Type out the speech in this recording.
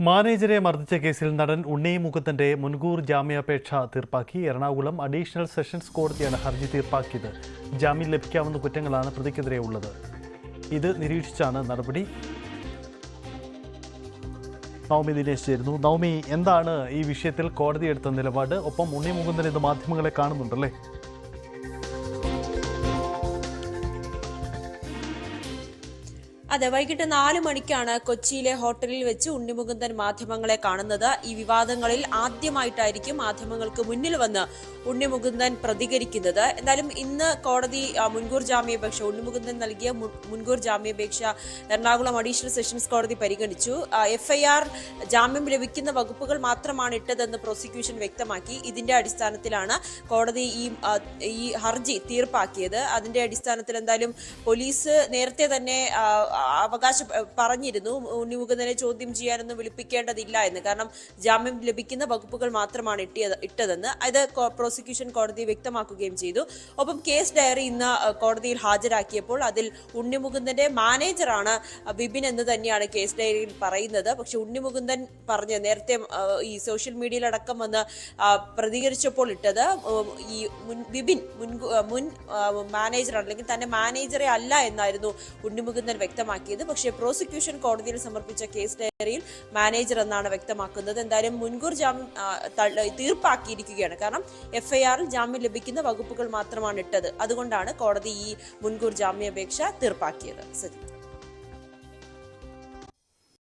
മാനേജരെ മർദ്ദിച്ച കേസിൽ നടൻ ഉണ്ണി മുകുന്ദന്റെ മുൻകൂർ ജാമ്യാപേക്ഷ തീർപ്പാക്കി. എറണാകുളം അഡീഷണൽ സെഷൻസ് കോടതിയാണ് ഹർജി തീർപ്പാക്കിയത്. ജാമ്യം ലഭിക്കാവുന്ന കുറ്റങ്ങളാണ് പ്രതിക്കെതിരെ ഉള്ളത്. ഇത് നിരീക്ഷിച്ചാണ് നടപടി. നവമി ദിനേശ് ചേരുന്നു. നവമി, എന്താണ് ഈ വിഷയത്തിൽ കോടതി എടുത്ത നിലപാട്? ഒപ്പം ഉണ്ണി മുകുന്ദൻ ഇത് മാധ്യമങ്ങളെ കാണുന്നുണ്ടല്ലേ? അതെ, വൈകിട്ട് 4 മണിക്കാണ് കൊച്ചിയിലെ ഹോട്ടലിൽ വെച്ച് ഉണ്ണി മുകുന്ദൻ മാധ്യമങ്ങളെ കാണുന്നത്. ഈ വിവാദങ്ങളിൽ ആദ്യമായിട്ടായിരിക്കും മാധ്യമങ്ങൾക്ക് മുന്നിൽ വന്ന് ഉണ്ണി മുകുന്ദൻ പ്രതികരിക്കുന്നത്. എന്തായാലും ഇന്ന് കോടതി മുൻകൂർ ജാമ്യാപേക്ഷ, ഉണ്ണി മുകുന്ദൻ നൽകിയ മുൻകൂർ ജാമ്യാപേക്ഷ എറണാകുളം അഡീഷണൽ സെഷൻസ് കോടതി പരിഗണിച്ചു. FIR ജാമ്യം ലഭിക്കുന്ന വകുപ്പുകൾ മാത്രമാണ് ഇട്ടതെന്ന് പ്രോസിക്യൂഷൻ വ്യക്തമാക്കി. ഇതിന്റെ അടിസ്ഥാനത്തിലാണ് കോടതി ഈ ഹർജി തീർപ്പാക്കിയത്. അതിന്റെ അടിസ്ഥാനത്തിൽ എന്തായാലും പോലീസ് നേരത്തെ തന്നെ പറഞ്ഞിരുന്നു ഉണ്ണി മുകുന്ദനെ ചോദ്യം ചെയ്യാനൊന്നും വിളിപ്പിക്കേണ്ടതില്ല എന്ന്. കാരണം ജാമ്യം ലഭിക്കുന്ന വകുപ്പുകൾ മാത്രമാണ് ഇട്ടതെന്ന് അത് പ്രോസിക്യൂഷൻ കോടതി വ്യക്തമാക്കുകയും ചെയ്തു. ഒപ്പം കേസ് ഡയറി ഇന്ന് കോടതിയിൽ ഹാജരാക്കിയപ്പോൾ അതിൽ ഉണ്ണി മുകുന്ദന്റെ മാനേജറാണ് വിപിൻ എന്ന് തന്നെയാണ് കേസ് ഡയറിയിൽ പറയുന്നത്. പക്ഷെ ഉണ്ണി മുകുന്ദൻ പറഞ്ഞ് നേരത്തെ ഈ സോഷ്യൽ മീഡിയയിലടക്കം വന്ന് പ്രതികരിച്ചപ്പോൾ ഇട്ടത് ഈ വിപിൻ മുൻ മാനേജറാണ്, അല്ലെങ്കിൽ തന്നെ മാനേജറെ അല്ല എന്നായിരുന്നു ഉണ്ണി മുകുന്ദൻ വ്യക്തമാക്കിയത്. പക്ഷേ പ്രോസിക്യൂഷൻ കോടതിയിൽ സമർപ്പിച്ച കേസ് ഡയറിയിൽ മാനേജർ എന്നാണ് വ്യക്തമാക്കുന്നത്. എന്തായാലും മുൻകൂർ ജാമ്യം തീർപ്പാക്കിയിരിക്കുകയാണ്. കാരണം FIR ജാമ്യം ലഭിക്കുന്ന വകുപ്പുകൾ മാത്രമാണ് ഇട്ടത്. അതുകൊണ്ടാണ് കോടതി ഈ മുൻകൂർ ജാമ്യാപേക്ഷ തീർപ്പാക്കിയത്.